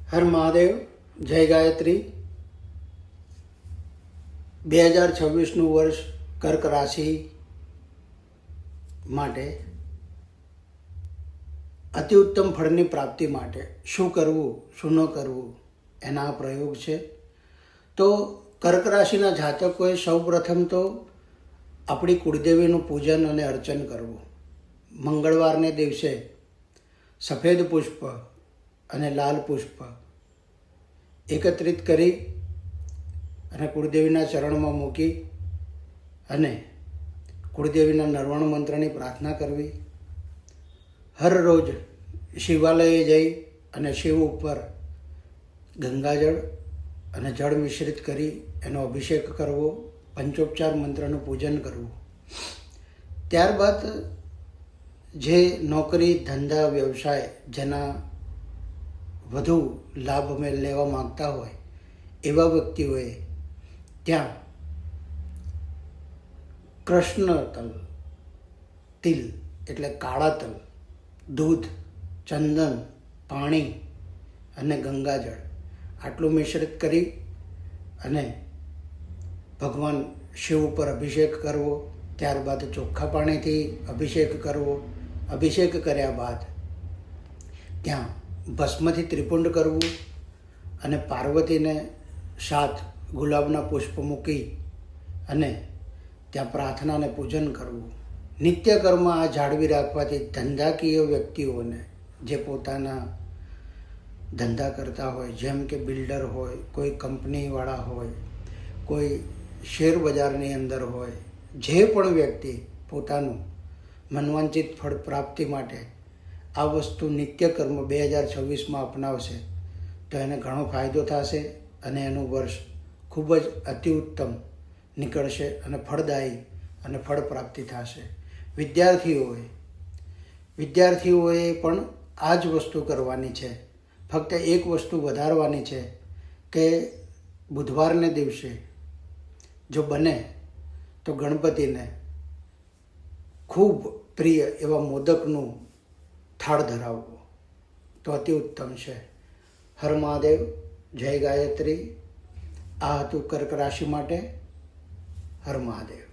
હર મહાદેવ. જય ગાયત્રી. 2026નું વર્ષ કર્ક રાશિ માટે અતિ ઉત્તમ ફળની પ્રાપ્તિ માટે શું કરવું શું ન કરવું એના પ્રયોગ છે. તો કર્ક રાશિના જાતકોએ સૌ પ્રથમ તો આપણી કુળદેવીનું પૂજન અને અર્ચન કરવું. મંગળવારને દિવસે સફેદ પુષ્પ અને લાલ પુષ્પ એકત્રિત કરી અને કુળદેવીના ચરણમાં મૂકી અને કુળદેવીના નરવણ મંત્રની પ્રાર્થના કરવી. હર રોજ શિવાલયે જઈ અને શિવ ઉપર ગંગાજળ અને જળ મિશ્રિત કરી એનો અભિષેક કરવો, પંચોપચાર મંત્રનું પૂજન કરવું. ત્યારબાદ જે નોકરી ધંધા વ્યવસાય જેના વધુ લાભ અમે લેવા માગતા હોય એવા વ્યક્તિઓએ ત્યાં કૃષ્ણ તલ, તિલ એટલે કાળા તલ, દૂધ, ચંદન, પાણી અને ગંગાજળ આટલું મિશ્રિત કરી અને ભગવાન શિવ ઉપર અભિષેક કરવો. ત્યારબાદ ચોખ્ખા પાણીથી અભિષેક કરવો. અભિષેક કર્યા બાદ ત્યાં ભસ્મથી ત્રિપુંડ કરવું અને પાર્વતીને 7 ગુલાબના પુષ્પ મૂકી અને ત્યાં પ્રાર્થના અને પૂજન કરવું. નિત્યકર્મ આ જાળવી રાખવાથી ધંધાકીય વ્યક્તિઓને જે પોતાના ધંધા કરતા હોય, જેમ કે બિલ્ડર હોય, કોઈ કંપનીવાળા હોય, કોઈ શેર બજારની અંદર હોય, જે પણ વ્યક્તિ પોતાનું મનવાંચિત ફળ પ્રાપ્તિ માટે આ વસ્તુ નિત્યકર્મ 2026માં અપનાવશે તો એને ઘણો ફાયદો થશે અને એનું વર્ષ ખૂબ જ અતિ ઉત્તમ નીકળશે અને ફળદાયી અને ફળ પ્રાપ્તિ થશે. વિદ્યાર્થીઓએ પણ આ જ વસ્તુ કરવાની છે. ફક્ત એક વસ્તુ વધારવાની છે કે બુધવારને દિવસે જો બને તો ગણપતિને ખૂબ પ્રિય એવા મોદકનું થાળ ધરાવવો તો અતિ ઉત્તમ છે. હર મહાદેવ. જય ગાયત્રી. આ હતું કર્ક રાશિ માટે. હર મહાદેવ.